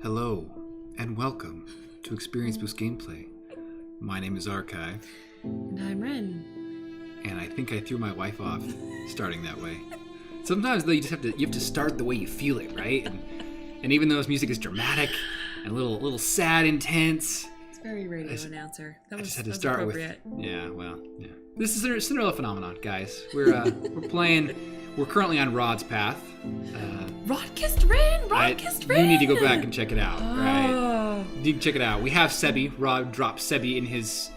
Hello, and welcome to Experience Boost Gameplay. My name is Archive. And I'm Ren. And I think I threw my wife off starting that way. Sometimes though you have to start the way you feel it, right? And even though this music is dramatic and a little sad, intense. It's very radio announcer. I just had to start appropriate. Yeah. This is Cinderella Phenomenon, guys. We're playing. We're currently on Rod's path. Rod kissed Ren. Rod kissed Ren. You need to go back and check it out, right? Oh. You can check it out. We have Sebi. Rod dropped Sebi in his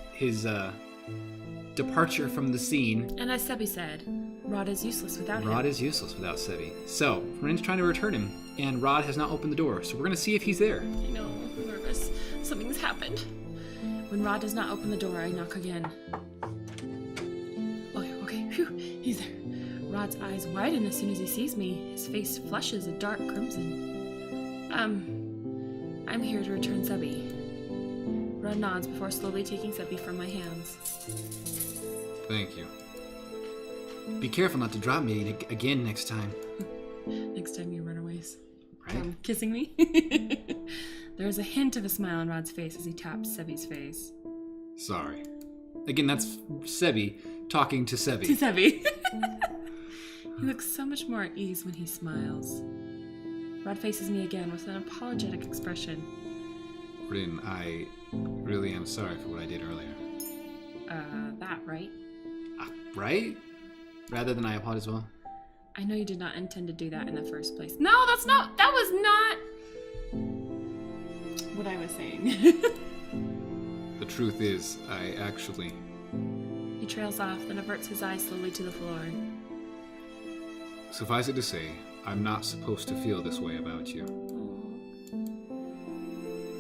departure from the scene. And as Sebi said, Rod is useless without him. Rod is useless without Sebi. So, Ren's trying to return him, and Rod has not opened the door. So we're going to see if he's there. I know, I'm nervous. Something's happened. When Rod does not open the door, I knock again. Okay, phew, he's there. Rod's eyes widen as soon as he sees me. His face flushes a dark crimson. I'm here to return Sebi. Rod nods before slowly taking Sebi from my hands. Thank you. Be careful not to drop me again next time. Next time you run away. Right? Kissing me? There's a hint of a smile on Rod's face as he taps Sebi's face. Sorry. Again, that's Sebi talking to Sebi. To Sebi. He looks so much more at ease when he smiles. Rod faces me again with an apologetic expression. Rin, I really am sorry for what I did earlier. That, right? Right? Rather than I apologize as well? I know you did not intend to do that in the first place. No, that was not what I was saying. The truth is, I actually... He trails off, then averts his eyes slowly to the floor. Suffice it to say, I'm not supposed to feel this way about you.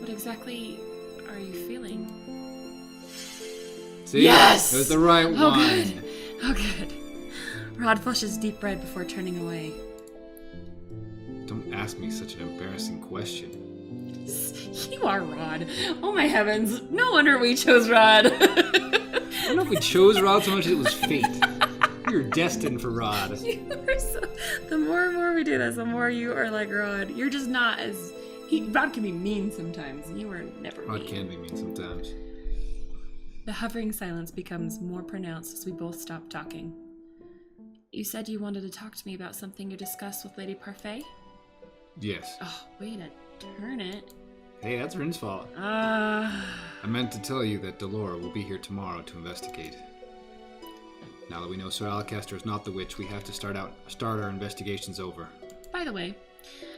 What exactly are you feeling? See? Yes! It was the right one. Good. Oh, good. Rod flushes deep red before turning away. Don't ask me such an embarrassing question. You are Rod. Oh my heavens. No wonder we chose Rod. I don't know if we chose Rod so much as it was fate. We were destined for Rod. The more and more we do this, the more you are like Rod. You're just not as... Rod can be mean sometimes. You were never mean. Rod can be mean sometimes. The hovering silence becomes more pronounced as we both stop talking. You said you wanted to talk to me about something you discussed with Lady Parfait? Yes. Oh, way to turn it. Hey, that's Rin's fault. I meant to tell you that Delora will be here tomorrow to investigate. Now that we know Sir Alacaster is not the witch, we have to start our investigations over. By the way,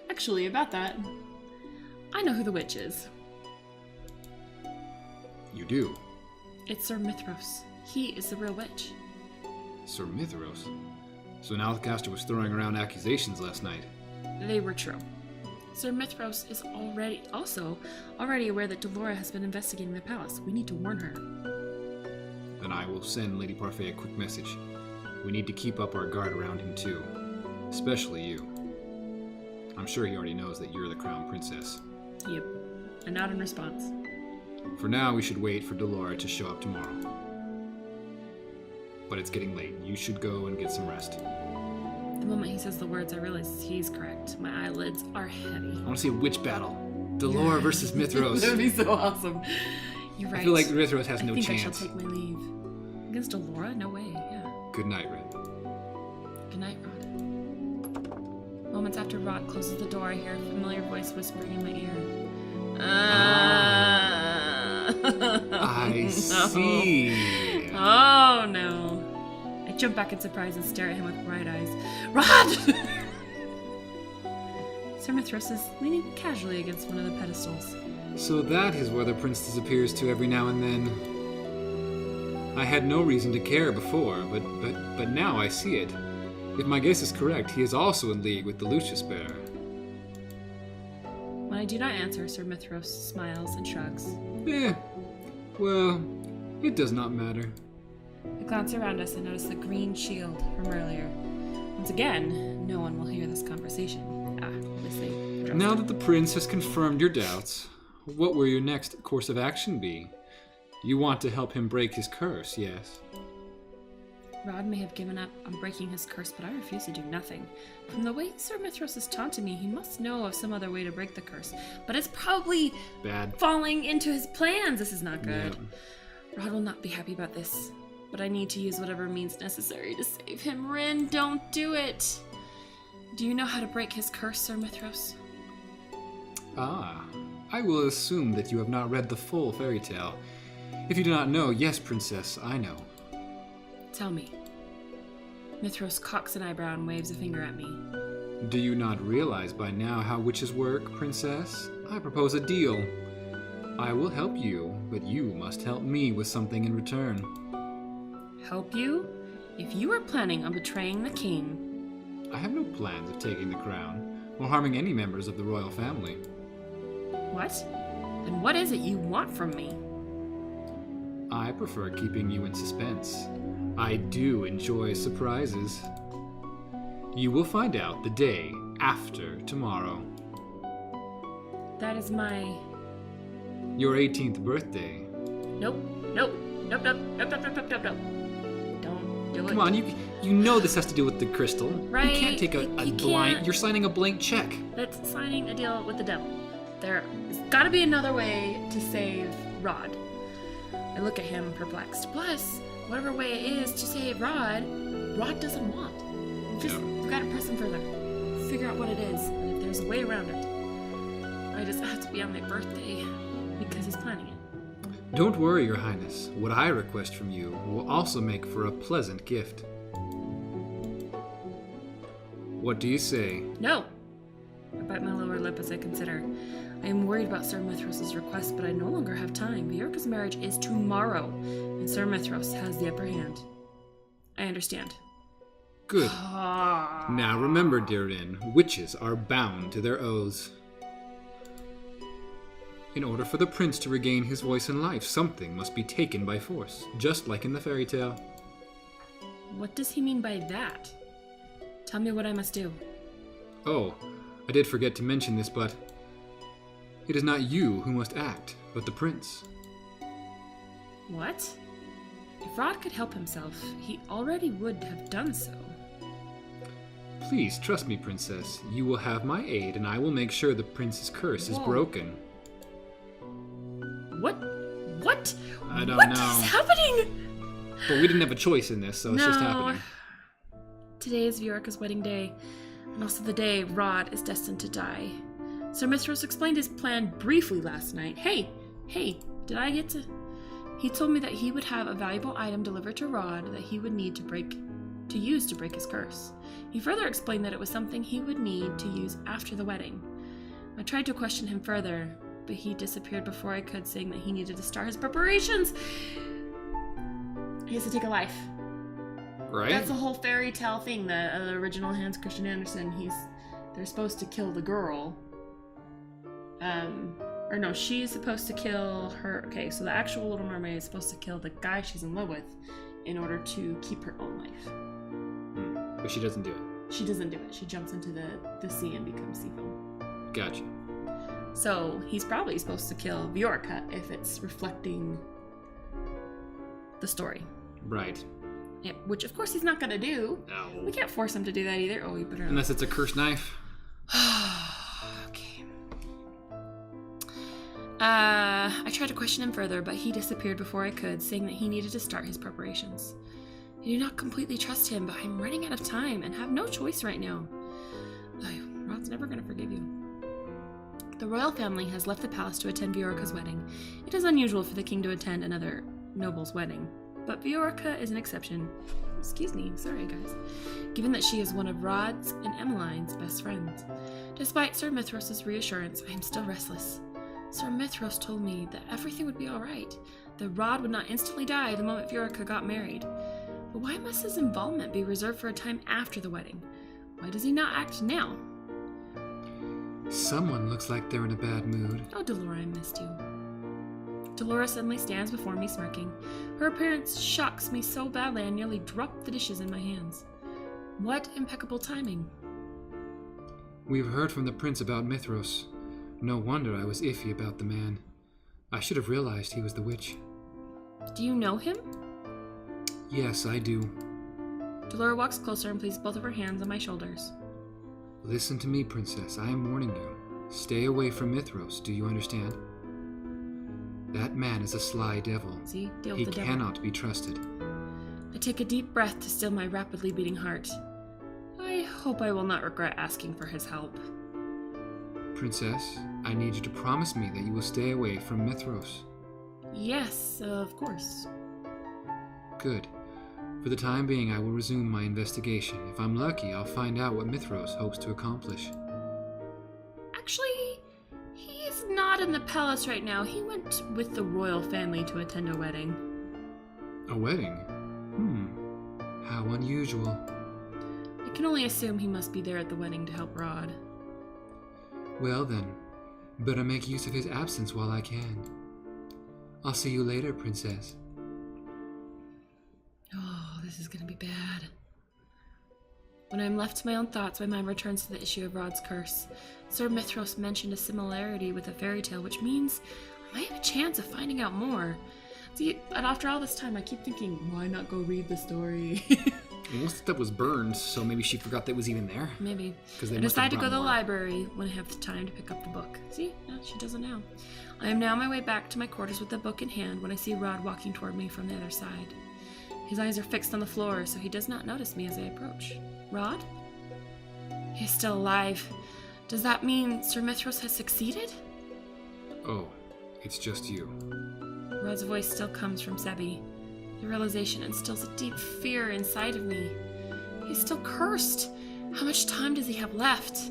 actually about that, I know who the witch is. You do? It's Sir Mithros. He is the real witch. Sir Mithros? So Alacaster was throwing around accusations last night. They were true. Sir Mithros is already aware that Delora has been investigating the palace. We need to warn her. Then I will send Lady Parfait a quick message. We need to keep up our guard around him too. Especially you. I'm sure he already knows that you're the crown princess. Yep. A nod in response. For now, we should wait for Delora to show up tomorrow. But it's getting late. You should go and get some rest. The moment he says the words, I realize he's correct. My eyelids are heavy. I want to see a witch battle. Delora versus Mithros. That would be so awesome. You're right. I feel like Mithros has no chance. I think I shall take my leave. Against Delora? No way, yeah. Good night, Red. Good night, Rod. Moments after Rod closes the door, I hear a familiar voice whispering in my ear. I see. Oh, no. I jump back in surprise and stare at him with bright eyes. Rod! Sir Mithros is leaning casually against one of the pedestals. So that is where the prince disappears to every now and then. I had no reason to care before, but now I see it. If my guess is correct, he is also in league with the Lucius Bearer. When I do not answer, Sir Mithros smiles and shrugs. Well, it does not matter. I glance around us and notice the green shield from earlier. Once again, no one will hear this conversation. Now that the prince has confirmed your doubts, what will your next course of action be? You want to help him break his curse, yes? Rod may have given up on breaking his curse, but I refuse to do nothing. From the way Sir Mithros has taunted me, he must know of some other way to break the curse. But it's probably bad. Falling into his plans. This is not good. Yeah. Rod will not be happy about this. But I need to use whatever means necessary to save him. Rin, don't do it. Do you know how to break his curse, Sir Mithros? Ah, I will assume that you have not read the full fairy tale. If you do not know, yes, Princess, I know. Tell me. Mithros cocks an eyebrow and waves a finger at me. Do you not realize by now how witches work, Princess? I propose a deal. I will help you, but you must help me with something in return. Help you? If you are planning on betraying the king... I have no plans of taking the crown, or harming any members of the royal family. What? Then what is it you want from me? I prefer keeping you in suspense. I do enjoy surprises. You will find out the day after tomorrow. That is my... Your 18th birthday. Nope. Don't do it. Come on, you know this has to do with the crystal. Right. You can't take a blind... Can't. You're signing a blank check. That's signing a deal with the devil. There's gotta be another way to save Rod. I look at him perplexed. Plus, whatever way it is to save Rod doesn't want. We've gotta press him further. Figure out what it is, and if there's a way around it. I just have to be on my birthday, because he's planning it. Don't worry, Your Highness. What I request from you will also make for a pleasant gift. What do you say? No! I bite my lower lip as I consider. I am worried about Sir Mithros' request, but I no longer have time. Viorka's marriage is tomorrow, and Sir Mithros has the upper hand. I understand. Good. Now remember, dear Rin, witches are bound to their oaths. In order for the prince to regain his voice in life, something must be taken by force, just like in the fairy tale. What does he mean by that? Tell me what I must do. Oh, I did forget to mention this, but it is not you who must act, but the prince. What? If Rod could help himself, he already would have done so. Please trust me, Princess. You will have my aid, and I will make sure the prince's curse is broken. What? I don't know. What is happening? But we didn't have a choice in this, so it's just happening. Today is Viorka's wedding day, and also the day Rod is destined to die. Sir Mithros explained his plan briefly last night. Hey, did I get to... He told me that he would have a valuable item delivered to Rod that he would need to use to break his curse. He further explained that it was something he would need to use after the wedding. I tried to question him further, but he disappeared before I could, saying that he needed to start his preparations. He has to take a life. Right? That's the whole fairy tale thing. The original Hans Christian Andersen. They're supposed to kill the girl. Or no, she's supposed to kill her. Okay, so the actual Little Mermaid is supposed to kill the guy she's in love with in order to keep her own life. But she doesn't do it. She doesn't do it. She jumps into the sea and becomes sea foam. Gotcha. So he's probably supposed to kill Viorka if it's reflecting the story. Right. Yeah, which of course he's not gonna do. No. We can't force him to do that either. Oh, you better. Unless it's a cursed knife. Okay. I tried to question him further, but he disappeared before I could, saying that he needed to start his preparations. I do not completely trust him, but I'm running out of time and have no choice right now. Rod's never gonna forgive you. The royal family has left the palace to attend Viorka's wedding. It is unusual for the king to attend another noble's wedding, but Viorka is an exception. Excuse me, sorry guys. Given that she is one of Rod's and Emmeline's best friends. Despite Sir Mithros' reassurance, I am still restless. Sir Mithros told me that everything would be alright, that Rod would not instantly die the moment Viorka got married. But why must his involvement be reserved for a time after the wedding? Why does he not act now? Someone looks like they're in a bad mood. Oh, Delora, I missed you. Delora suddenly stands before me smirking. Her appearance shocks me so badly I nearly drop the dishes in my hands. What impeccable timing. We've heard from the prince about Mithros. No wonder I was iffy about the man. I should have realized he was the witch. Do you know him? Yes, I do. Delora walks closer and places both of her hands on my shoulders. Listen to me, Princess. I am warning you. Stay away from Mithros, do you understand? That man is a sly devil. See? Deal with He the devil. cannot be trusted. I take a deep breath to still my rapidly beating heart. I hope I will not regret asking for his help. Princess, I need you to promise me that you will stay away from Mithros. Yes, of course. Good. For the time being, I will resume my investigation. If I'm lucky, I'll find out what Mithros hopes to accomplish. Actually, he's not in the palace right now. He went with the royal family to attend a wedding. A wedding? How unusual. I can only assume he must be there at the wedding to help Rod. Well then, better make use of his absence while I can. I'll see you later, Princess. Oh, this is gonna be bad. When I'm left to my own thoughts, my mind returns to the issue of Rod's curse. Sir Mithros mentioned a similarity with a fairy tale, which means I might have a chance of finding out more. See, and after all this time, I keep thinking, why not go read the story? Most of that was burned, so maybe she forgot that it was even there. Maybe. Because they I must have decide to go to the brought more. library when I have the time to pick up the book. See? No, she doesn't now. I am now on my way back to my quarters with the book in hand when I see Rod walking toward me from the other side. His eyes are fixed on the floor, so he does not notice me as I approach. Rod? He's still alive. Does that mean Sir Mithros has succeeded? Oh, it's just you. Rod's voice still comes from Sebi. The realization instills a deep fear inside of me. He's still cursed. How much time does he have left?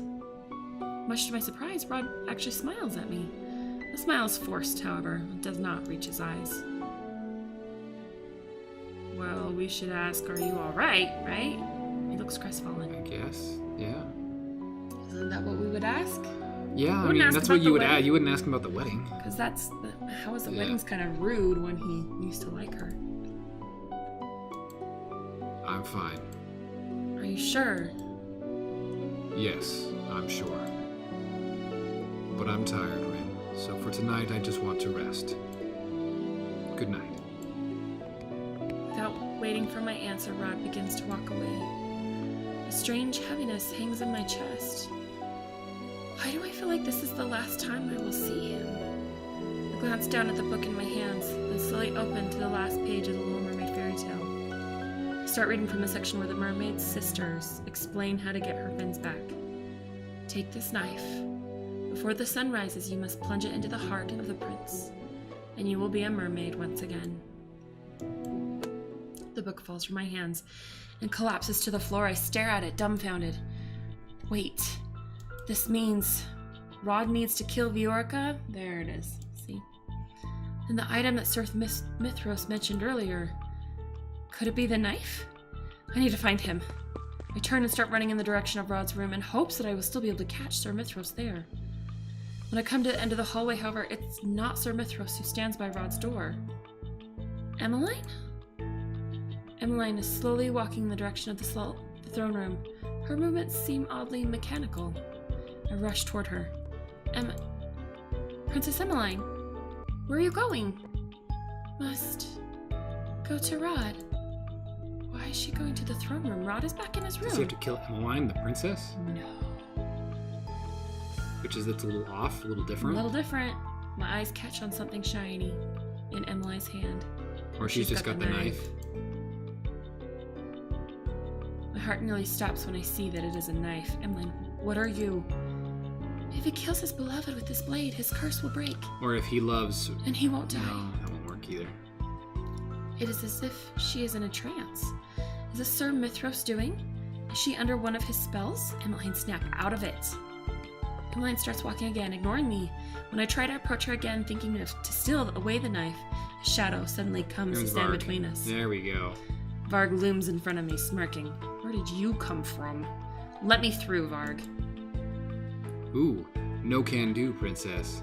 Much to my surprise, Rod actually smiles at me. The smile is forced, however. It does not reach his eyes. Well, we should ask, are you alright, right? He looks crestfallen. I guess, yeah. Isn't that what we would ask? Yeah, I Wouldn't mean, ask that's about what you the would wedding. add. You wouldn't ask him about the wedding. Because how is the Yeah. wedding's kind of rude when he used to like her. I'm fine. Are you sure? Yes, I'm sure. But I'm tired, Rin. So for tonight, I just want to rest. Good night. Without waiting for my answer, Rod begins to walk away. A strange heaviness hangs in my chest. Why do I feel like this is the last time I will see him? I glance down at the book in my hands, then slowly open to the last page of the Little Mermaid fairy tale. I start reading from the section where the mermaid's sisters explain how to get her fins back. Take this knife. Before the sun rises, you must plunge it into the heart of the prince, and you will be a mermaid once again. The book falls from my hands and collapses to the floor. I stare at it, dumbfounded. Wait, this means Rod needs to kill Viorica? There it is, see? And the item that Sir Mithros mentioned earlier, could it be the knife? I need to find him. I turn and start running in the direction of Rod's room in hopes that I will still be able to catch Sir Mithros there. When I come to the end of the hallway, however, it's not Sir Mithros who stands by Rod's door. Emmeline? Emmeline is slowly walking in the direction of the throne room. Her movements seem oddly mechanical. I rush toward her. Princess Emmeline, where are you going? Must go to Rod. Why is she going to the throne room? Rod is back in his room. Does he have to kill Emmeline, the princess? No. Which is, it's a little off, a little A different. little different. My eyes catch on something shiny in Emmeline's hand. Or she's just got the knife. My heart nearly stops when I see that it is a knife. Emmeline, what are you? If he kills his beloved with this blade, his curse will break, Or if he loves... and he won't die. No, that won't work either. It is as if she is in a trance. Is this Sir Mithros doing? Is she under one of his spells? Emmeline, snap out of it. Emmeline starts walking again, ignoring me. When I try to approach her again, thinking to steal away the knife, a shadow suddenly comes to There's stand Varg. between us. There we go. Varg looms in front of me, smirking. Where did you come from? Let me through, Varg. Ooh, no can do, princess.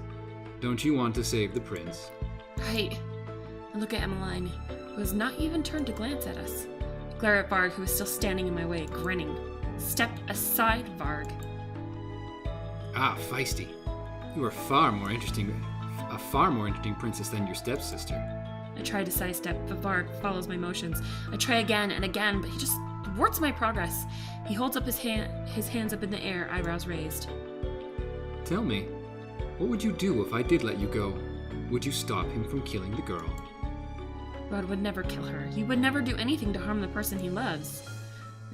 Don't you want to save the prince? Right. I look at Emmeline, who has not even turned to glance at us. I glare at Varg, who is still standing in my way, grinning. Step aside, Varg. Ah, feisty. You are a far more interesting princess than your stepsister. I try to sidestep, but Varg follows my motions. I try again and again, but he just thwarts my progress. He holds up his hands up in the air, eyebrows raised. Tell me, what would you do if I did let you go? Would you stop him from killing the girl? Rod would never kill her. He would never do anything to harm the person he loves.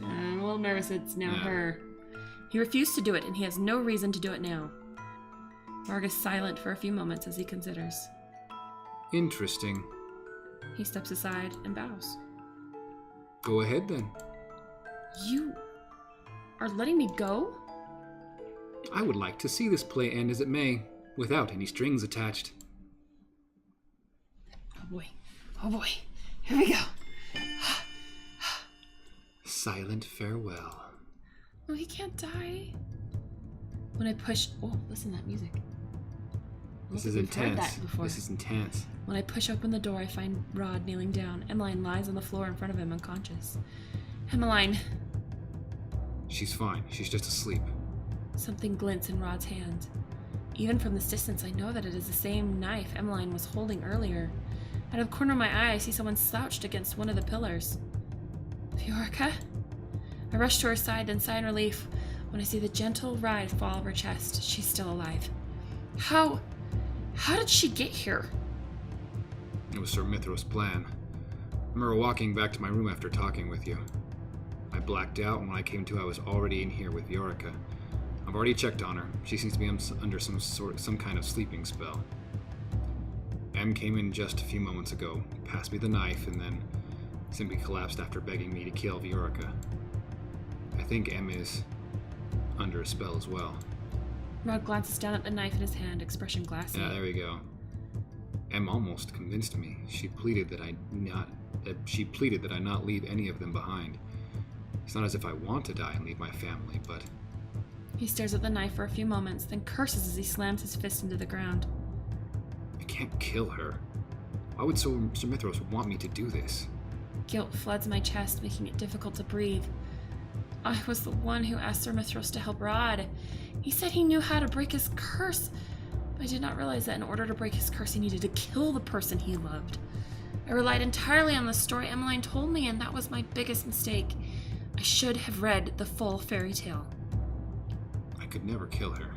I'm a little nervous it's now her. He refused to do it, and he has no reason to do it now. Varg is silent for a few moments as he considers. Interesting. He steps aside and bows. Go ahead then. You are letting me go? I would like to see this play end as it may, without any strings attached. Oh boy, here we go. Silent farewell. Oh, he can't die. When I push... Oh, listen to that music. This is intense. This is intense. When I push open the door, I find Rod kneeling down. Emmeline lies on the floor in front of him, unconscious. Emmeline. She's fine. She's just asleep. Something glints in Rod's hand. Even from this distance, I know that it is the same knife Emmeline was holding earlier. Out of the corner of my eye, I see someone slouched against one of the pillars. Viorica? I rush to her side, then sigh in relief when I see the gentle ride fall off her chest. She's still alive. How did she get here? It was Sir Mithros' plan. I remember walking back to my room after talking with you. I blacked out, and when I came to, I was already in here with Viorica. I've already checked on her. She seems to be under some kind of sleeping spell. Em came in just a few moments ago, passed me the knife, and then simply collapsed after begging me to kill Viorica. I think Em is under a spell as well. Rod glances down at the knife in his hand, expression glassy. Yeah, there we go. Em almost convinced me. She pleaded that I not leave any of them behind. It's not as if I want to die and leave my family, but... He stares at the knife for a few moments, then curses as he slams his fist into the ground. I can't kill her. Why would Sir Mithros want me to do this? Guilt floods my chest, making it difficult to breathe. I was the one who asked Sir Mithros to help Rod. He said he knew how to break his curse, but I did not realize that in order to break his curse, he needed to kill the person he loved. I relied entirely on the story Emmeline told me, and that was my biggest mistake. I should have read the full fairy tale. I could never kill her.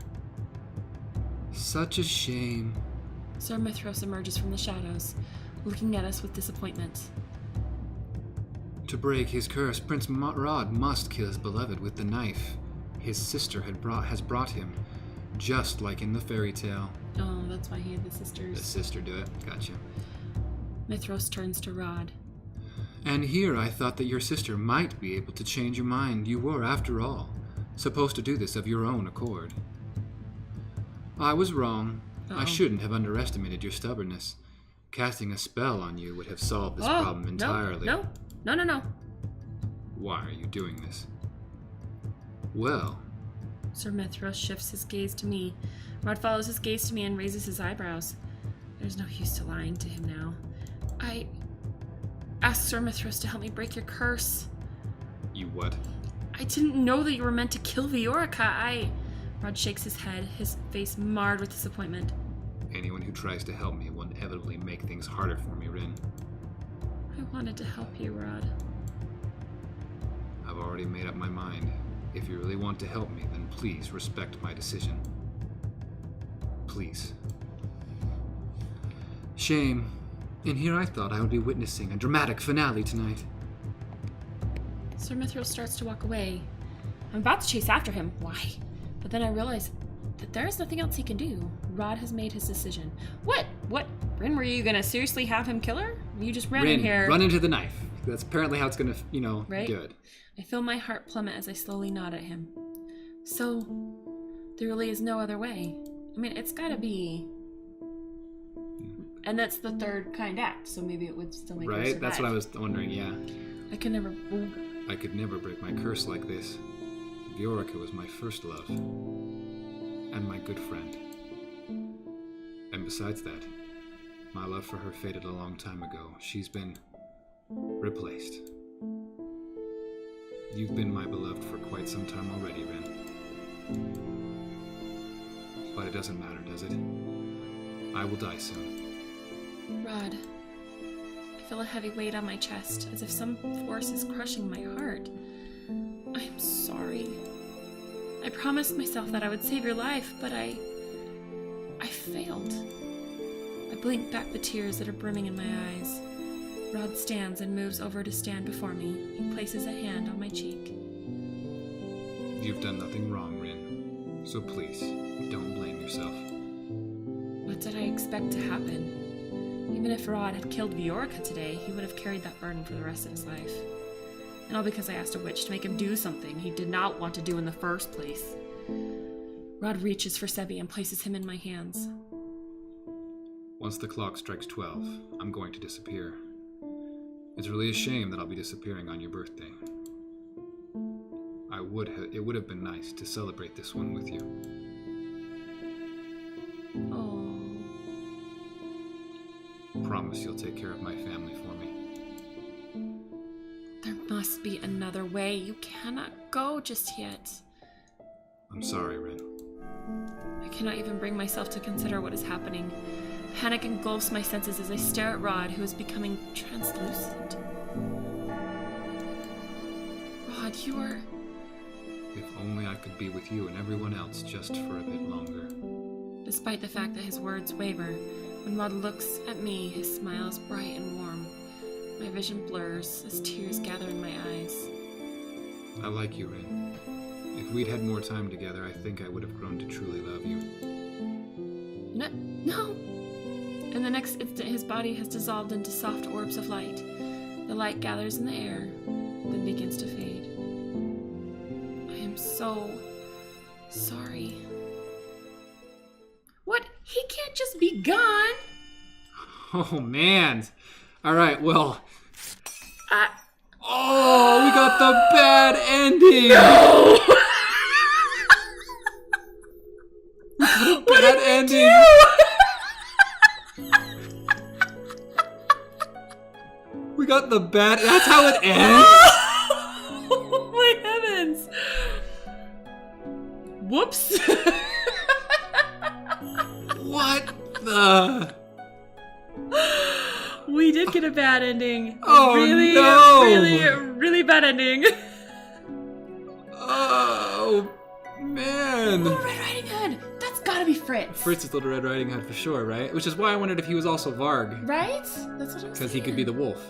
Such a shame. Sir Mithros emerges from the shadows, looking at us with disappointment. To break his curse, Prince Rod must kill his beloved with the knife his sister has brought him, just like in the fairy tale. Oh, that's why he had the sisters. The sister do it. Gotcha. Mithros turns to Rod. And here I thought that your sister might be able to change your mind. You were, after all, supposed to do this of your own accord. I was wrong. Uh-oh. I shouldn't have underestimated your stubbornness. Casting a spell on you would have solved this problem entirely. No. Why are you doing this? Well... Sir Mithros shifts his gaze to me. Rod follows his gaze to me and raises his eyebrows. There's no use to lying to him now. I asked Sir Mithros to help me break your curse. You what? I didn't know that you were meant to kill Viorica. Rod shakes his head, his face marred with disappointment. Anyone who tries to help me will inevitably make things harder for me, Rin. I wanted to help you, Rod. I've already made up my mind. If you really want to help me, then please respect my decision. Please. Shame. And here I thought I would be witnessing a dramatic finale tonight. Sir Mithros starts to walk away. I'm about to chase after him. Why? But then I realize that there is nothing else he can do. Rod has made his decision. What? Rin, were you gonna seriously have him kill her? You just ran in here. Run into the knife. That's apparently how it's gonna, right? do it. I feel my heart plummet as I slowly nod at him. So, there really is no other way. I mean, it's gotta be... And that's the third kind act, so maybe it would still make her survive. Right? That's what I was wondering, yeah. I could never break my curse like this. Viorica was my first love. And my good friend. And besides that, my love for her faded a long time ago. She's been replaced. You've been my beloved for quite some time already, Rin. But it doesn't matter, does it? I will die soon. Rod, I feel a heavy weight on my chest, as if some force is crushing my heart. I'm sorry. I promised myself that I would save your life, but I failed. I blink back the tears that are brimming in my eyes. Rod stands and moves over to stand before me. He places a hand on my cheek. You've done nothing wrong, Rin. So please, don't blame yourself. What did I expect to happen? Even if Rod had killed Viorica today, he would have carried that burden for the rest of his life. And all because I asked a witch to make him do something he did not want to do in the first place. Rod reaches for Sebi and places him in my hands. Once the clock strikes 12, I'm going to disappear. It's really a shame that I'll be disappearing on your birthday. It would have been nice to celebrate this one with you. Oh. Promise you'll take care of my family for me. There must be another way. You cannot go just yet. I'm sorry, Rin. I cannot even bring myself to consider what is happening. Panic engulfs my senses as I stare at Rod, who is becoming translucent. Rod, you are... If only I could be with you and everyone else just for a bit longer. Despite the fact that his words waver, when Rod looks at me, his smile is bright and warm. My vision blurs as tears gather in my eyes. I like you, Rin. If we'd had more time together, I think I would have grown to truly love you. No! In the next instant, his body has dissolved into soft orbs of light. The light gathers in the air, then begins to fade. I am so sorry. What? He can't just be gone! Oh, man. All right, well... Oh, we got the bad ending! No! Bad ending! We got the bad... That's how it ends? Oh my heavens! Whoops! What the... We did get a bad ending. Oh, no! Really bad ending. Oh, man. Little Red Riding Hood. That's gotta be Fritz. Fritz is Little Red Riding Hood for sure, right? Which is why I wondered if he was also Varg. Right? That's what I was thinking. Because he could be the wolf.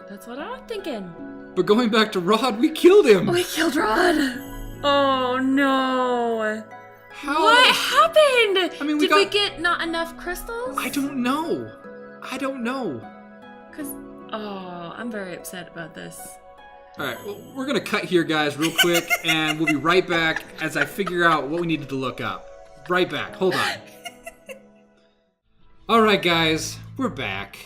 That's what I was thinking. But going back to Rod, we killed him! We killed Rod! Oh no! How? What happened? I mean, Did we get not enough crystals? I don't know. I'm very upset about this. Alright, well, we're gonna cut here, guys, real quick, and we'll be right back as I figure out what we needed to look up. Right back. Hold on. Alright, guys, we're back.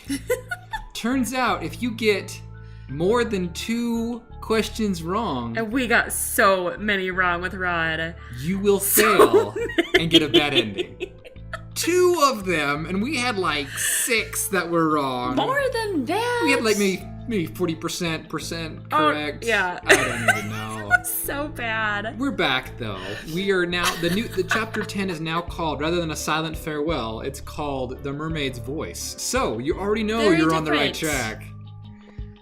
Turns out, if you get more than 2 questions wrong... And we got so many wrong with Rod. You will fail and get a bad ending. 2 of them, and we had like 6 that were wrong. More than that? We had like maybe 40% correct. Yeah. I don't even know. So bad. We're back though. We are now the chapter 10 is now called, rather than A Silent Farewell, it's called The Mermaid's Voice. So you already know Very you're on the right different.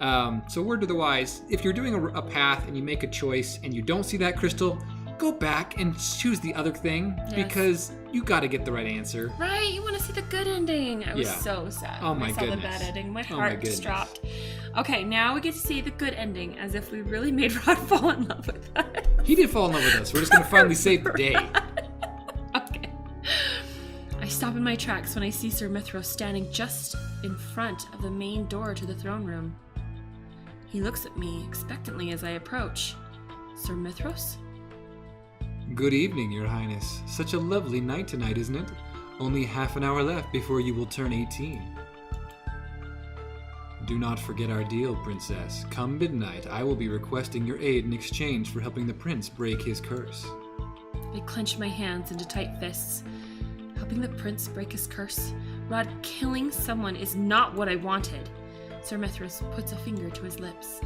track. So word to the wise, if you're doing a path and you make a choice and you don't see that crystal, go back and choose the other thing. Yes. Because you got to get the right answer. Right? You want to see the good ending. I was Yeah. so sad Oh when my I saw goodness. the bad ending. My Oh my heart just goodness. dropped. Okay, now we get to see the good ending, as if we really made Rod fall in love with us. He did fall in love with us. We're just going to finally save the day. Okay. I stop in my tracks when I see Sir Mithros standing just in front of the main door to the throne room. He looks at me expectantly as I approach. Sir Mithros? Good evening, Your Highness. Such a lovely night tonight, isn't it? Only half an hour left before you will turn 18. Do not forget our deal, Princess. Come midnight, I will be requesting your aid in exchange for helping the prince break his curse. I clench my hands into tight fists. Helping the prince break his curse? Rod, killing someone is not what I wanted. Sir Mithras puts a finger to his lips.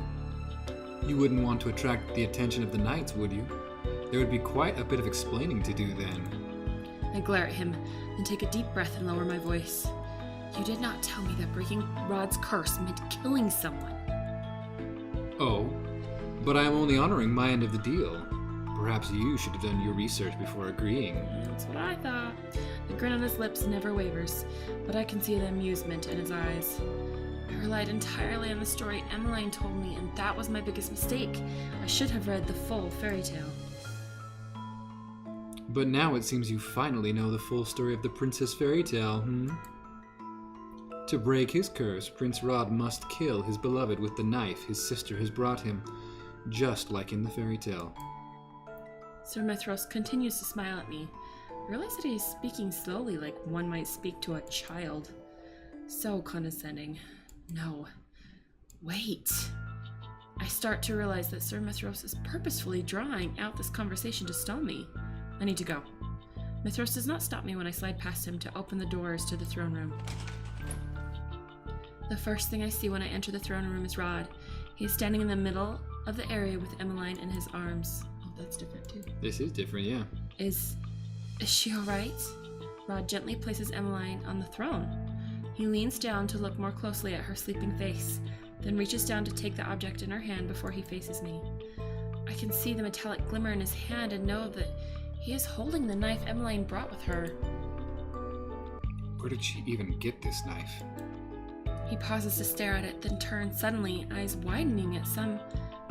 You wouldn't want to attract the attention of the knights, would you? There would be quite a bit of explaining to do then. I glare at him, then take a deep breath and lower my voice. You did not tell me that breaking Rod's curse meant killing someone. Oh, but I am only honoring my end of the deal. Perhaps you should have done your research before agreeing. That's what I thought. The grin on his lips never wavers, but I can see the amusement in his eyes. I relied entirely on the story Emmeline told me, and that was my biggest mistake. I should have read the full fairy tale. But now it seems you finally know the full story of the Princess Fairy Tale, To break his curse, Prince Rod must kill his beloved with the knife his sister has brought him, just like in the fairy tale. Sir Mithros continues to smile at me. I realize that he is speaking slowly, like one might speak to a child. So condescending. No. Wait. I start to realize that Sir Mithros is purposefully drawing out this conversation to stall me. I need to go. Mithros does not stop me when I slide past him to open the doors to the throne room. The first thing I see when I enter the throne room is Rod. He is standing in the middle of the area with Emmeline in his arms. Oh, that's different too. This is different, yeah. Is she alright? Rod gently places Emmeline on the throne. He leans down to look more closely at her sleeping face, then reaches down to take the object in her hand before he faces me. I can see the metallic glimmer in his hand and know that he is holding the knife Emmeline brought with her. Where did she even get this knife? He pauses to stare at it, then turns suddenly, eyes widening at some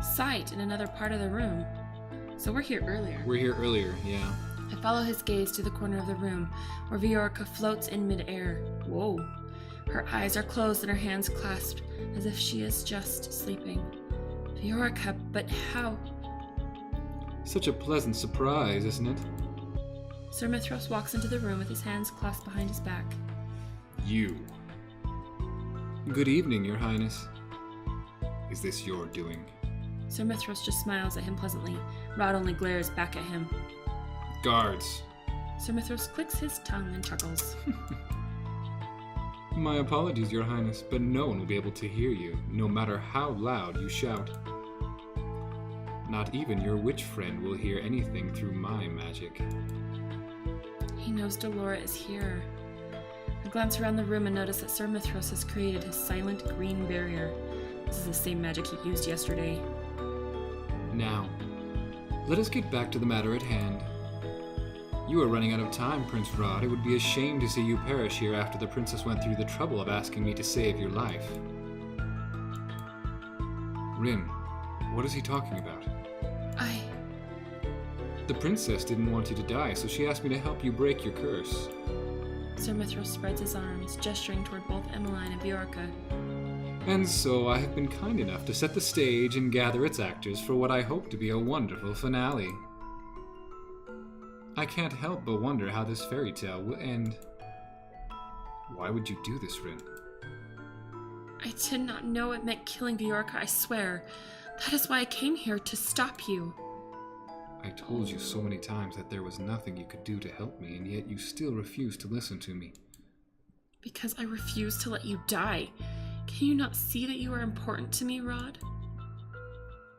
sight in another part of the room. So we're here earlier. Yeah. I follow his gaze to the corner of the room, where Viorica floats in midair. Whoa. Her eyes are closed and her hands clasped, as if she is just sleeping. Viorica, but how? Such a pleasant surprise, isn't it? Sir Mithros walks into the room with his hands clasped behind his back. You. Good evening, Your Highness. Is this your doing? Sir Mithros just smiles at him pleasantly. Rod only glares back at him. Guards. Sir Mithros clicks his tongue and chuckles. My apologies, Your Highness, but no one will be able to hear you, no matter how loud you shout. Not even your witch friend will hear anything through my magic. He knows Delora is here. I glance around the room and notice that Sir Mithros has created his silent green barrier. This is the same magic he used yesterday. Now, let us get back to the matter at hand. You are running out of time, Prince Rod. It would be a shame to see you perish here after the princess went through the trouble of asking me to save your life. Rin, what is he talking about? The princess didn't want you to die, so she asked me to help you break your curse. Sir Mithros spreads his arms, gesturing toward both Emmeline and Viorica. And so I have been kind enough to set the stage and gather its actors for what I hope to be a wonderful finale. I can't help but wonder how this fairy tale will end. Why would you do this, Rin? I did not know it meant killing Viorica, I swear. That is why I came here, to stop you. I told you so many times that there was nothing you could do to help me, and yet you still refused to listen to me. Because I refuse to let you die. Can you not see that you are important to me, Rod?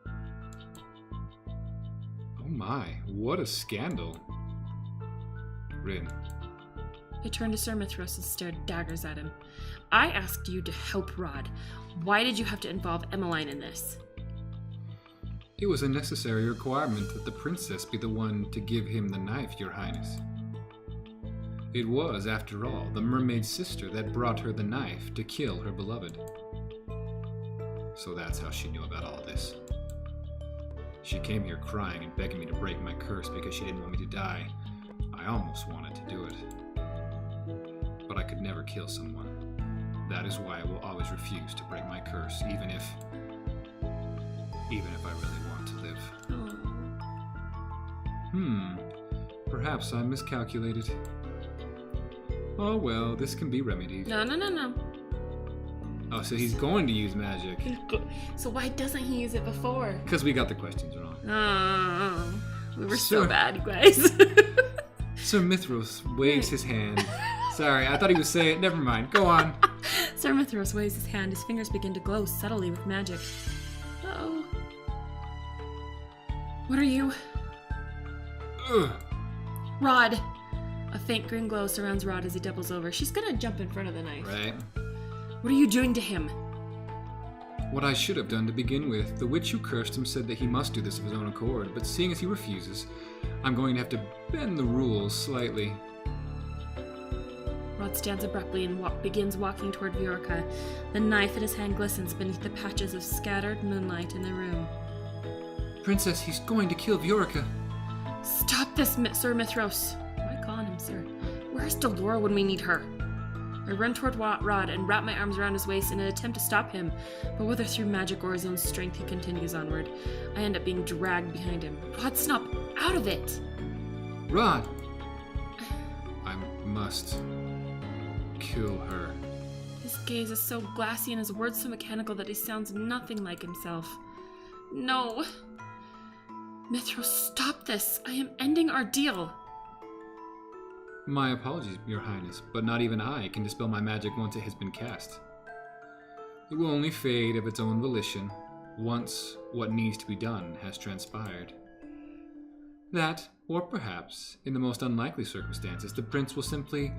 Oh my, what a scandal. Rin. I turned to Sir Mithros and stared daggers at him. I asked you to help Rod. Why did you have to involve Emmeline in this? It was a necessary requirement that the princess be the one to give him the knife, Your Highness. It was, after all, the mermaid's sister that brought her the knife to kill her beloved. So that's how she knew about all this. She came here crying and begging me to break my curse because she didn't want me to die. I almost wanted to do it. But I could never kill someone. That is why I will always refuse to break my curse, even if I really want to live. Perhaps I miscalculated. Oh well, this can be remedied. No. Oh, so he's going to use magic. So why doesn't he use it before? Because we got the questions wrong. Oh, we were so bad, you guys. Sir Mithros waves his hand. Sorry, I thought he was saying it. Never mind. Go on. Sir Mithros waves his hand. His fingers begin to glow subtly with magic. Uh-oh. What are you? Ugh. Rod. A faint green glow surrounds Rod as he doubles over. She's gonna jump in front of the knife. Right. What are you doing to him? What I should have done to begin with. The witch who cursed him said that he must do this of his own accord, but seeing as he refuses, I'm going to have to bend the rules slightly. Rod stands abruptly and begins walking toward Viorka. The knife in his hand glistens beneath the patches of scattered moonlight in the room. Princess, he's going to kill Viorka. Stop this, Sir Mithros. Why calling him sir? Where's Delora when we need her? I run toward Rod and wrap my arms around his waist in an attempt to stop him, but whether through magic or his own strength he continues onward. I end up being dragged behind him. Rod, snap out of it! Rod! I must kill her. His gaze is so glassy and his words so mechanical that he sounds nothing like himself. No! Mithros, stop this! I am ending our deal! My apologies, Your Highness, but not even I can dispel my magic once it has been cast. It will only fade of its own volition once what needs to be done has transpired. That, or perhaps, in the most unlikely circumstances, the prince will simply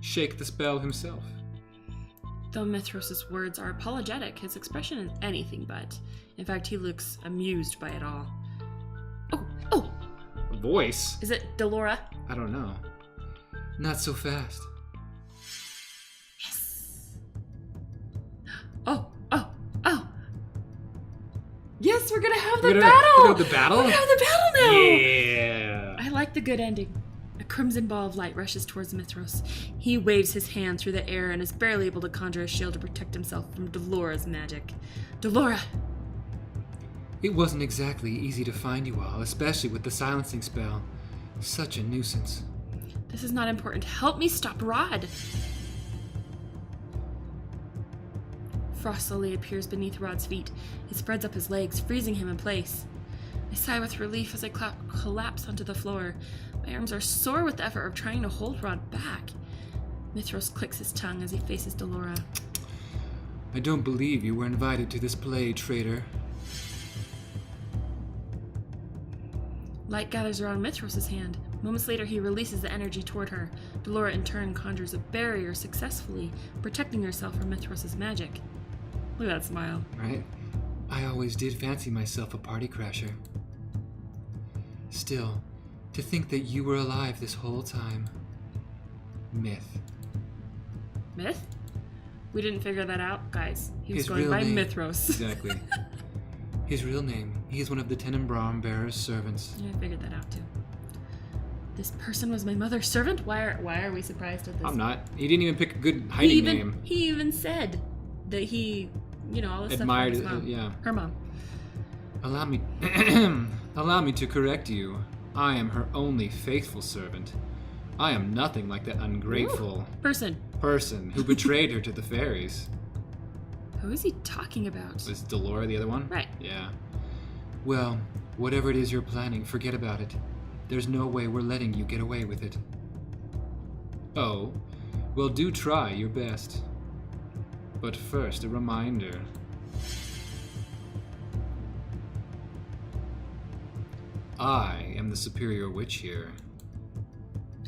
shake the spell himself. Though Mithros' words are apologetic, his expression is anything but. In fact, he looks amused by it all. Oh! A voice? Is it Delora? I don't know. Not so fast. Yes! Oh! Yes, we're gonna have the battle! We're gonna have the battle? We're gonna have the battle now! Yeah! I like the good ending. A crimson ball of light rushes towards Mithros. He waves his hand through the air and is barely able to conjure a shield to protect himself from Delora's magic. Delora! It wasn't exactly easy to find you all, especially with the silencing spell. Such a nuisance. This is not important. Help me stop Rod! Frost slowly appears beneath Rod's feet. It spreads up his legs, freezing him in place. I sigh with relief as I collapse onto the floor. My arms are sore with the effort of trying to hold Rod back. Mithros clicks his tongue as he faces Delora. I don't believe you were invited to this play, traitor. Light gathers around Mithros' hand. Moments later, he releases the energy toward her. Delora, in turn, conjures a barrier successfully, protecting herself from Mithros' magic. Look at that smile. Right? I always did fancy myself a party crasher. Still, to think that you were alive this whole time. Myth. Myth? We didn't figure that out, guys. He was His going real by name. Exactly. Exactly. His real name. He is one of the Tenenbaum bearer's servants. Yeah, I figured that out too. This person was my mother's servant? Why are we surprised at this? I'm not. He didn't even pick a good hiding name. He even said that he, all this Admired stuff from his mom. yeah. Her mom. Allow me to correct you. I am her only faithful servant. I am nothing like that ungrateful person who betrayed her to the fairies. Who is he talking about? Was Delora the other one? Right. Yeah. Well, whatever it is you're planning, forget about it. There's no way we're letting you get away with it. Oh, well, do try your best. But first, a reminder. I am the superior witch here.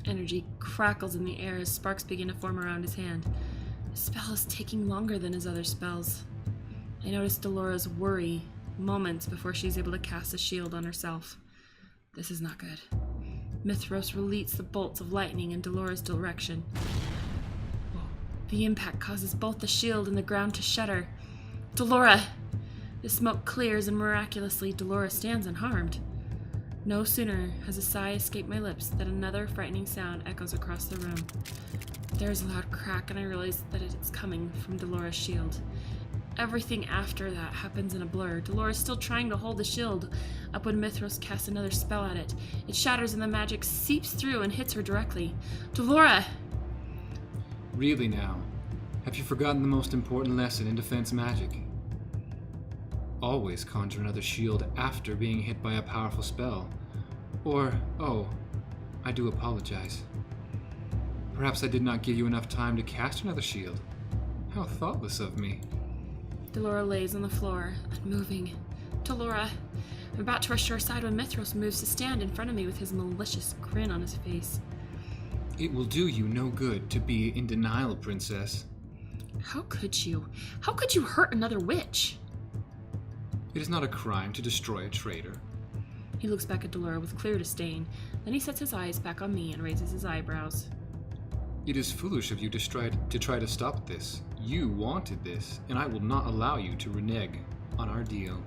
Energy crackles in the air as sparks begin to form around his hand. The spell is taking longer than his other spells. I notice Delora's worry moments before she's able to cast a shield on herself. This is not good. Mithros releases the bolts of lightning in Delora's direction. Whoa. The impact causes both the shield and the ground to shudder. Delora! The smoke clears and miraculously Delora stands unharmed. No sooner has a sigh escaped my lips than another frightening sound echoes across the room. There is a loud crack and I realize that it's coming from Delora's shield. Everything after that happens in a blur. Delora is still trying to hold the shield up when Mithros casts another spell at it. It shatters and the magic seeps through and hits her directly. Delora! Really now? Have you forgotten the most important lesson in defense magic? Always conjure another shield after being hit by a powerful spell. Or, oh, I do apologize. Perhaps I did not give you enough time to cast another shield. How thoughtless of me. Delora lays on the floor, unmoving. Delora! I'm about to rush to her side when Mithros moves to stand in front of me with his malicious grin on his face. It will do you no good to be in denial, Princess. How could you? How could you hurt another witch? It is not a crime to destroy a traitor. He looks back at Delora with clear disdain. Then he sets his eyes back on me and raises his eyebrows. It is foolish of you to try to stop this. You wanted this, and I will not allow you to renege on our deal.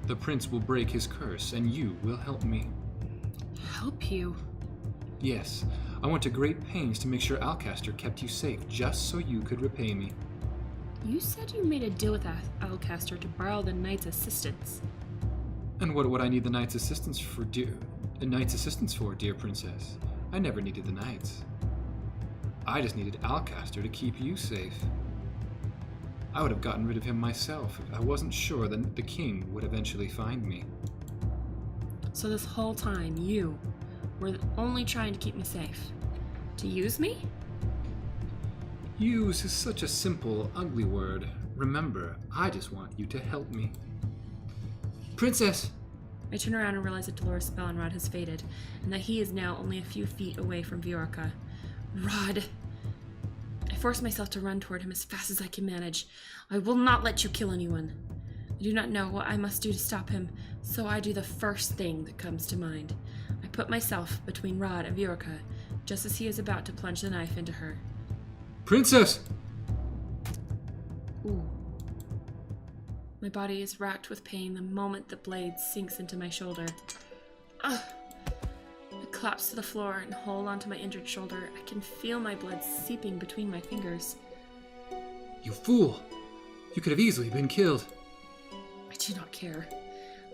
The prince will break his curse, and you will help me. Help you? Yes, I went to great pains to make sure Alcaster kept you safe, just so you could repay me. You said you made a deal with Alcaster to borrow the knight's assistance. And what would I need the knight's assistance for, dear princess? I never needed the knights. I just needed Alcaster to keep you safe. I would have gotten rid of him myself if I wasn't sure that the king would eventually find me. So this whole time, you were only trying to keep me safe. To use me? Use is such a simple, ugly word. Remember, I just want you to help me. Princess! I turn around and realize that Dolores' spell on Rod has faded, and that he is now only a few feet away from Viorca. Rod! I force myself to run toward him as fast as I can manage. I will not let you kill anyone. I do not know what I must do to stop him, so I do the first thing that comes to mind. I put myself between Rod and Viorca, just as he is about to plunge the knife into her. Princess! Ooh. My body is racked with pain the moment the blade sinks into my shoulder. Ugh! I collapse to the floor and hold onto my injured shoulder. I can feel my blood seeping between my fingers. You fool! You could have easily been killed. I do not care.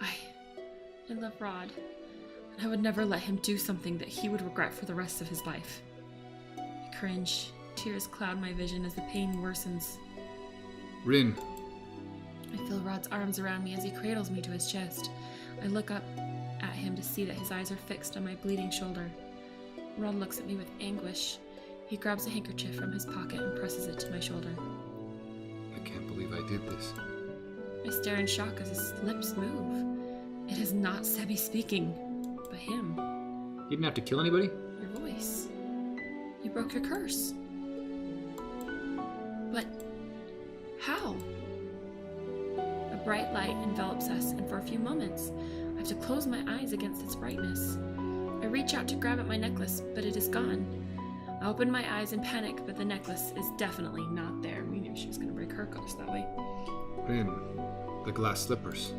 I love Rod, and I would never let him do something that he would regret for the rest of his life. I cringe. Tears cloud my vision as the pain worsens. Rin. I feel Rod's arms around me as he cradles me to his chest. I look up at him to see that his eyes are fixed on my bleeding shoulder. Rod looks at me with anguish. He grabs a handkerchief from his pocket and presses it to my shoulder. I can't believe I did this. I stare in shock as his lips move. It is not Sebi speaking, but him. You didn't have to kill anybody? Your voice. You broke your curse. But how? A bright light envelops us, and for a few moments, I have to close my eyes against its brightness. I reach out to grab at my necklace, but it is gone. I open my eyes in panic, but the necklace is definitely not there. We knew she was going to break her curse that way. Rin, the glass slippers.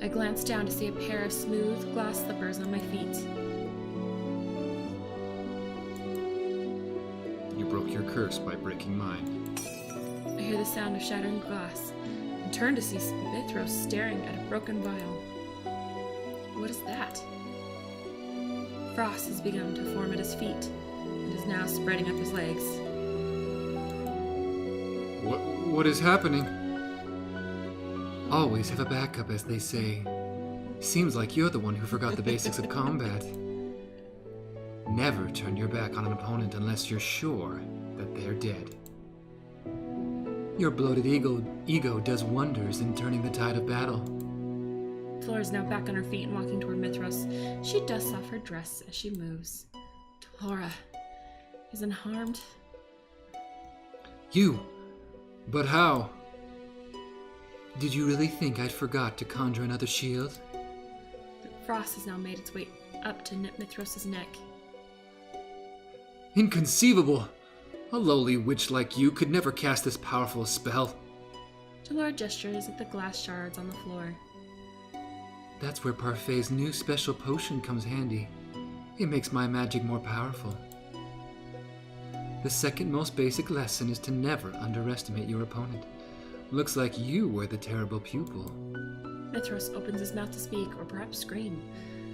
I glance down to see a pair of smooth glass slippers on my feet. You broke your curse by breaking mine. I hear the sound of shattering glass and turn to see Mithros staring at a broken vial. What is that? Frost has begun to form at his feet and is now spreading up his legs. What is happening? Always have a backup, as they say. Seems like you're the one who forgot the basics of combat. Never turn your back on an opponent unless you're sure that they're dead. Your bloated ego does wonders in turning the tide of battle. Flora is now back on her feet and walking toward Mithros. She dusts off her dress as she moves. Flora is unharmed. You? But how? Did you really think I'd forgot to conjure another shield? The frost has now made its way up to Mithros' neck. Inconceivable! A lowly witch like you could never cast this powerful a spell. Delora gestures at the glass shards on the floor. That's where Parfait's new special potion comes handy. It makes my magic more powerful. The second most basic lesson is to never underestimate your opponent. Looks like you were the terrible pupil. Mithros opens his mouth to speak, or perhaps scream,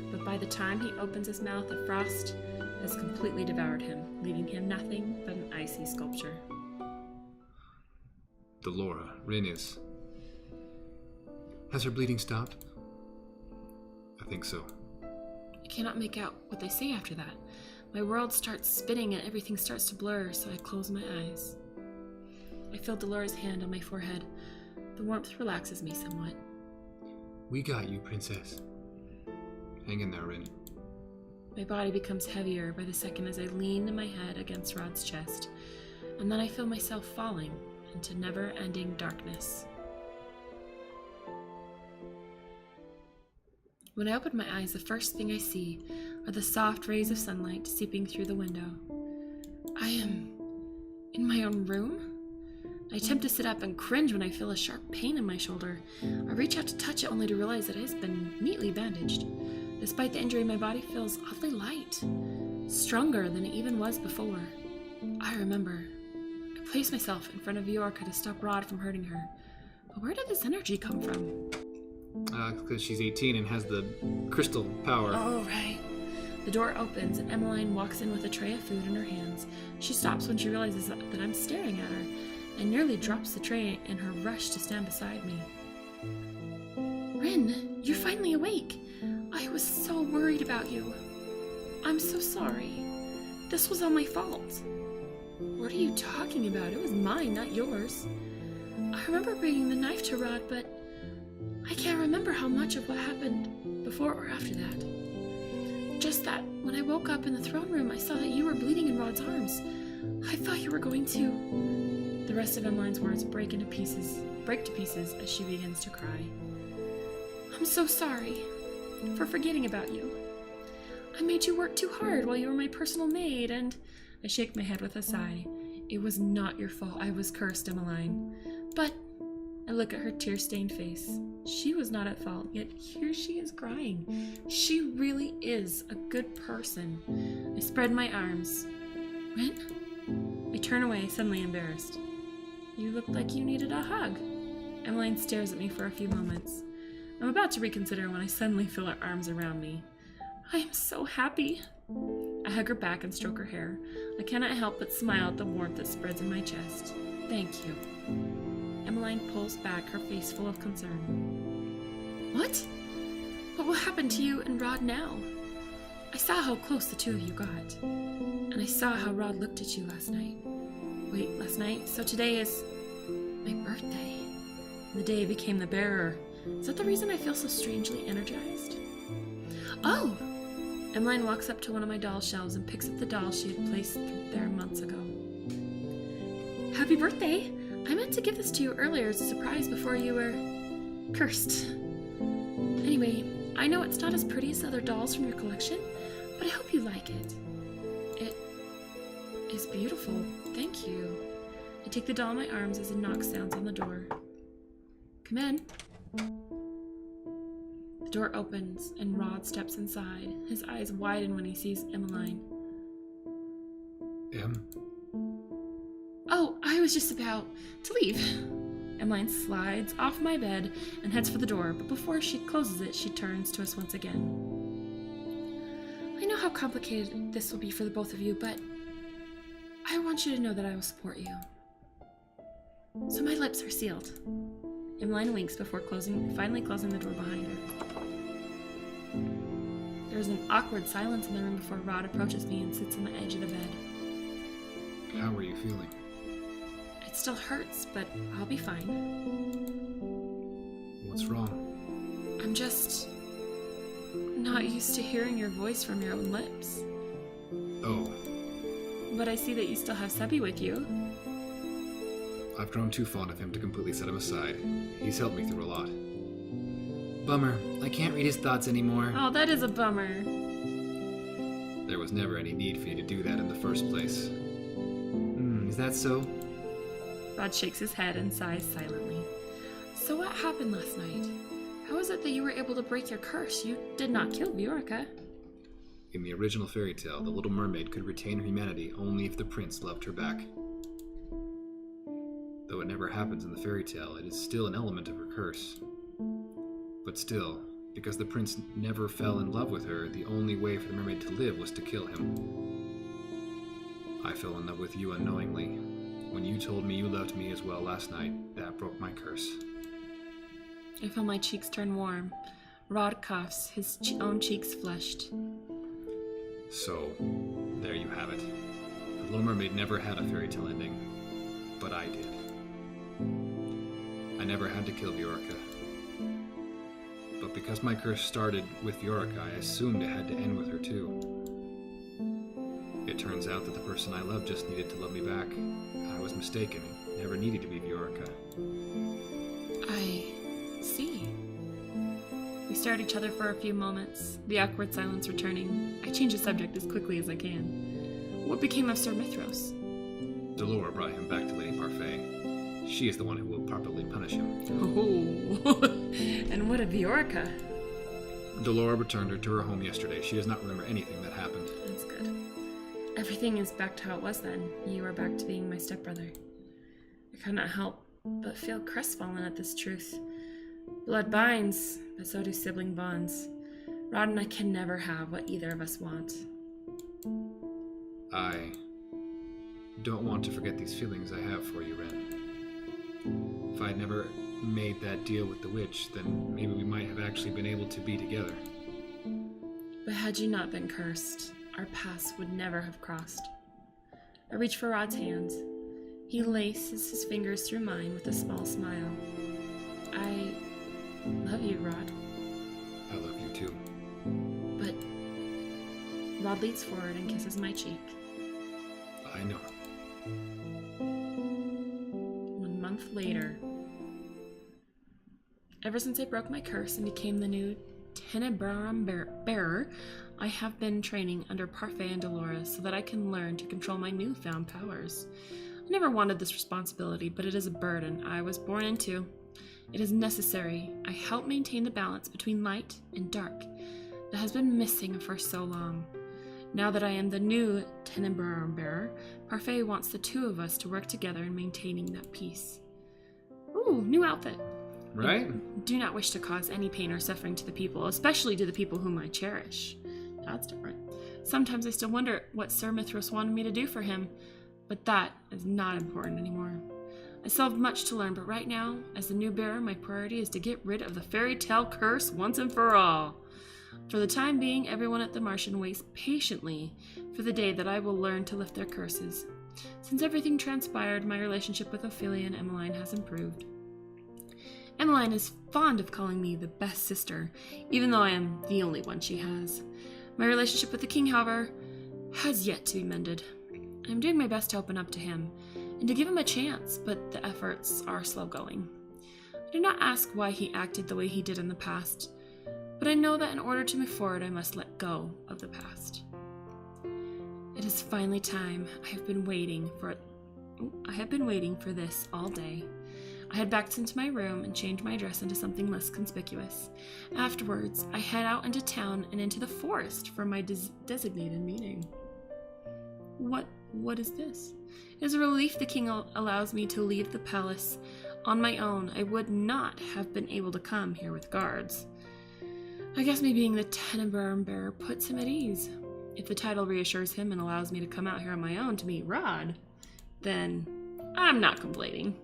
but by the time he opens his mouth, the frost has completely devoured him, leaving him nothing but an icy sculpture. Delora, Rin is. Has her bleeding stopped? I think so. I cannot make out what they say after that. My world starts spinning and everything starts to blur, so I close my eyes. I feel Delora's hand on my forehead. The warmth relaxes me somewhat. We got you, Princess. Hang in there, Rin. My body becomes heavier by the second as I lean my head against Rod's chest, and then I feel myself falling into never-ending darkness. When I open my eyes, the first thing I see are the soft rays of sunlight seeping through the window. I am in my own room? I attempt to sit up and cringe when I feel a sharp pain in my shoulder. I reach out to touch it only to realize that it has been neatly bandaged. Despite the injury, my body feels oddly light, stronger than it even was before. I remember. I place myself in front of Viorca to stop Rod from hurting her. But where did this energy come from? Because she's 18 and has the crystal power. Oh, right. The door opens and Emmeline walks in with a tray of food in her hands. She stops when she realizes that I'm staring at her and nearly drops the tray in her rush to stand beside me. Rin, you're finally awake. I was so worried about you. I'm so sorry. This was all my fault. What are you talking about? It was mine, not yours. I remember bringing the knife to Rod, but I can't remember how much of what happened before or after that. Just that when I woke up in the throne room, I saw that you were bleeding in Rod's arms. I thought you were going to... The rest of Emmeline's words break to pieces as she begins to cry. I'm so sorry for forgetting about you. I made you work too hard while you were my personal maid, and... I shake my head with a sigh. It was not your fault. I was cursed, Emmeline. But I look at her tear-stained face. She was not at fault, yet here she is crying. She really is a good person. I spread my arms. Rin? I turn away, suddenly embarrassed. You look like you needed a hug. Emmeline stares at me for a few moments. I'm about to reconsider when I suddenly feel her arms around me. I am so happy. I hug her back and stroke her hair. I cannot help but smile at the warmth that spreads in my chest. Thank you. Emmeline pulls back, her face full of concern. What? What will happen to you and Rod now? I saw how close the two of you got. And I saw how Rod looked at you last night. Wait, last night? So today is my birthday. The day I became the bearer. Is that the reason I feel so strangely energized? Oh! Emmeline walks up to one of my doll shelves and picks up the doll she had placed there months ago. Happy birthday! I meant to give this to you earlier as a surprise before you were... cursed. Anyway, I know it's not as pretty as other dolls from your collection, but I hope you like it. It is beautiful. Thank you. I take the doll in my arms as a knock sounds on the door. Come in. The door opens and Rod steps inside. His eyes widen when he sees Emmeline. Em? Oh, I was just about to leave. Emmeline slides off my bed and heads for the door, but before she closes it, she turns to us once again. I know how complicated this will be for the both of you, but I want you to know that I will support you. So my lips are sealed. Emmeline winks before finally closing the door behind her. There is an awkward silence in the room before Rod approaches me and sits on the edge of the bed. How are you feeling? It still hurts, but I'll be fine. What's wrong? I'm just not used to hearing your voice from your own lips. Oh. But I see that you still have Sebi with you. I've grown too fond of him to completely set him aside. He's helped me through a lot. Bummer. I can't read his thoughts anymore. Oh, that is a bummer. There was never any need for you to do that in the first place. Is that so? Rod shakes his head and sighs silently. So what happened last night? How is it that you were able to break your curse? You did not kill Viorca. In the original fairy tale, the Little Mermaid could retain her humanity only if the prince loved her back. Though it never happens in the fairy tale, it is still an element of her curse. But still, because the prince never fell in love with her, the only way for the mermaid to live was to kill him. I fell in love with you unknowingly. When you told me you loved me as well last night, that broke my curse. I feel my cheeks turn warm. Rod coughs, his own cheeks flushed. So, there you have it. The Little Mermaid never had a fairy tale ending, but I did. I never had to kill Viorca. But but because my curse started with Yorica, I assumed it had to end with her too. It turns out that the person I loved just needed to love me back. I was mistaken. It never needed to be Yorica. I see. We stare at each other for a few moments, the awkward silence returning. I change the subject as quickly as I can. What became of Sir Mithros? Delora brought him back to Lady Parfait. She is the one who will properly punish him. Oh, and what of Yorica? Delora returned her to her home yesterday. She does not remember anything that happened. That's good. Everything is back to how it was then. You are back to being my stepbrother. I cannot help but feel crestfallen at this truth. Blood binds, but so do sibling bonds. Rod and I can never have what either of us want. I don't want to forget these feelings I have for you, Ren. If I had never made that deal with the witch, then maybe we might have actually been able to be together. But had you not been cursed, our paths would never have crossed. I reach for Rod's hand. He laces his fingers through mine with a small smile. I love you, Rod. I love you too. But Rod leans forward and kisses my cheek. I know. 1 month later. Ever since I broke my curse and became the new Tenebrum bearer, I have been training under Parfait and Delora so that I can learn to control my newfound powers. I never wanted this responsibility, but it is a burden I was born into. It is necessary. I help maintain the balance between light and dark that has been missing for so long. Now that I am the new Tenebrum bearer, Parfait wants the two of us to work together in maintaining that peace. Ooh, new outfit. Right? I do not wish to cause any pain or suffering to the people, especially to the people whom I cherish. That's different. Sometimes I still wonder what Sir Mithros wanted me to do for him, but that is not important anymore. I still have much to learn, but right now, as the new bearer, my priority is to get rid of the fairy tale curse once and for all. For the time being, everyone at the Martian waits patiently for the day that I will learn to lift their curses. Since everything transpired, my relationship with Ophelia and Emmeline has improved. Emmeline is fond of calling me the best sister, even though I am the only one she has. My relationship with the king, however, has yet to be mended. I am doing my best to open up to him and to give him a chance, but the efforts are slow going. I do not ask why he acted the way he did in the past, but I know that in order to move forward, I must let go of the past. It is finally time. I have been waiting for this all day. I head back into my room and change my dress into something less conspicuous. Afterwards, I head out into town and into the forest for my designated meeting. What is this? It is a relief the king allows me to leave the palace on my own. I would not have been able to come here with guards. I guess me being the Tenebrum bearer puts him at ease. If the title reassures him and allows me to come out here on my own to meet Rod, then I'm not complaining.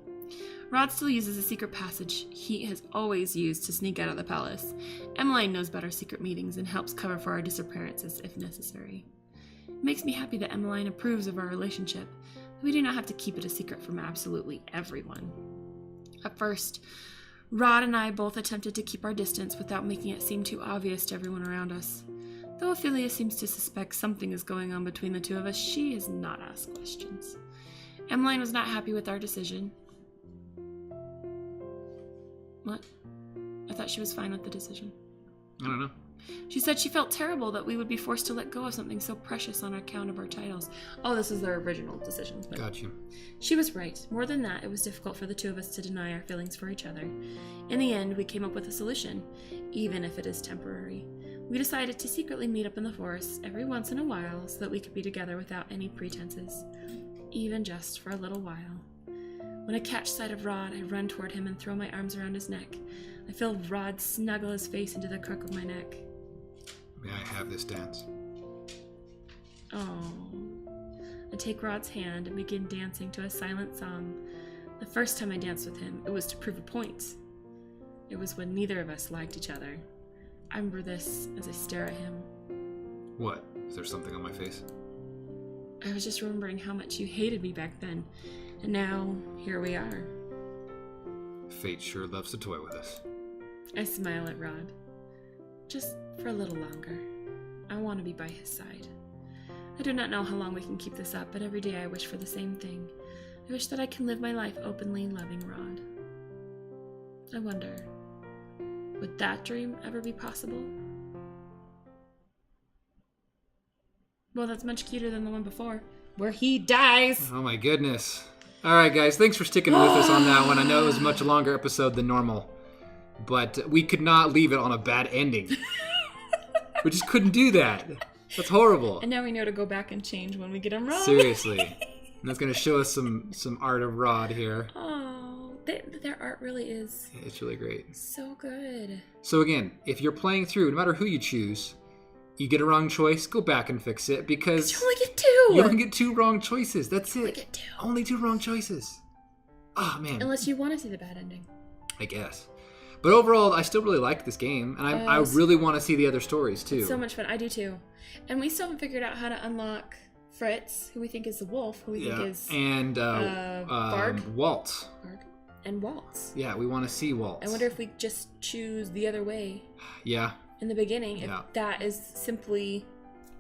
Rod still uses a secret passage he has always used to sneak out of the palace. Emmeline knows about our secret meetings and helps cover for our disappearances if necessary. It makes me happy that Emmeline approves of our relationship, that we do not have to keep it a secret from absolutely everyone. At first, Rod and I both attempted to keep our distance without making it seem too obvious to everyone around us. Though Ophelia seems to suspect something is going on between the two of us, she has not asked questions. Emmeline was not happy with our decision. What? I thought she was fine with the decision. I don't know. She said she felt terrible that we would be forced to let go of something so precious on account of our titles. Oh, this is their original decision. Got you. She was right. More than that, it was difficult for the two of us to deny our feelings for each other. In the end, we came up with a solution, even if it is temporary. We decided to secretly meet up in the forest every once in a while so that we could be together without any pretenses, even just for a little while. When I catch sight of Rod, I run toward him and throw my arms around his neck. I feel Rod snuggle his face into the crook of my neck. May I have this dance? Oh. I take Rod's hand and begin dancing to a silent song. The first time I danced with him, it was to prove a point. It was when neither of us liked each other. I remember this as I stare at him. What? Is there something on my face? I was just remembering how much you hated me back then. And now, here we are. Fate sure loves to toy with us. I smile at Rod. Just for a little longer. I want to be by his side. I do not know how long we can keep this up, but every day I wish for the same thing. I wish that I can live my life openly loving Rod. I wonder, would that dream ever be possible? Well, that's much cuter than the one before, where he dies. Oh my goodness. All right, guys, thanks for sticking with us on that one. I know it was a much longer episode than normal, but we could not leave it on a bad ending. We just couldn't do that. That's horrible. And now we know to go back and change when we get him wrong. Seriously. And that's going to show us some art of Rod here. Oh, their art really is It's really great. so good. So again, if you're playing through, no matter who you choose, you get a wrong choice, go back and fix it, because You only get 2! you only get 2 wrong choices. That's it. only get 2. Only 2 wrong choices. Oh, man. Unless you want to see the bad ending. I guess. But overall, I still really like this game, and I really want to see the other stories, too. It's so much fun. I do, too. And we still haven't figured out how to unlock Fritz, who we think is the wolf, who we think is... And Bark. Walt. Bark. And Waltz. Yeah, we want to see Walt. I wonder if we just choose the other way Yeah. in the beginning, Yeah. if that is simply...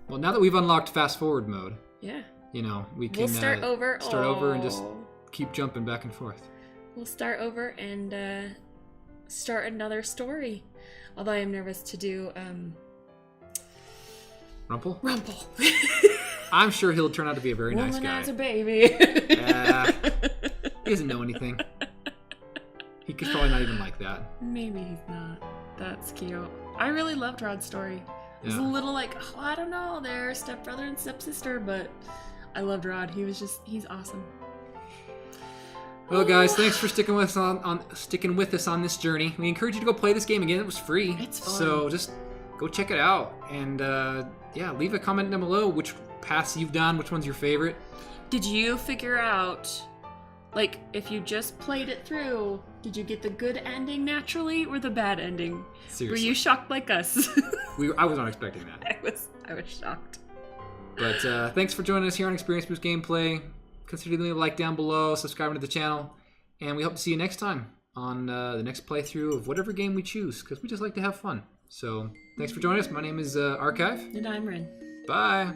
Well, now that we've unlocked fast forward mode, Yeah. you know, we can We'll start over. start over and just keep jumping back and forth. We'll start over and start another story. Although I am nervous to do Rumple? Rumple. I'm sure he'll turn out to be a very nice guy. Womanizer baby. He doesn't know anything. He could probably not even like that. Maybe he's not. That's cute. I really loved Rod's story. It was a Yeah. little like, oh, I don't know, they're stepbrother and stepsister, but I loved Rod. He's awesome. Well, guys, thanks for sticking with us on this journey. We encourage you to go play this game again. It was free. It's fun. So just go check it out. And yeah, leave a comment down below which paths you've done, which one's your favorite. Did you figure out, like, if you just played it through, did you get the good ending naturally or the bad ending? Seriously. Were you shocked like us? I was not expecting that. I was shocked. But thanks for joining us here on Experience Boost Gameplay. Consider leaving a like down below, subscribing to the channel, and we hope to see you next time on the next playthrough of whatever game we choose, because we just like to have fun. So thanks for joining us. My name is Archive. And I'm Rin. Bye.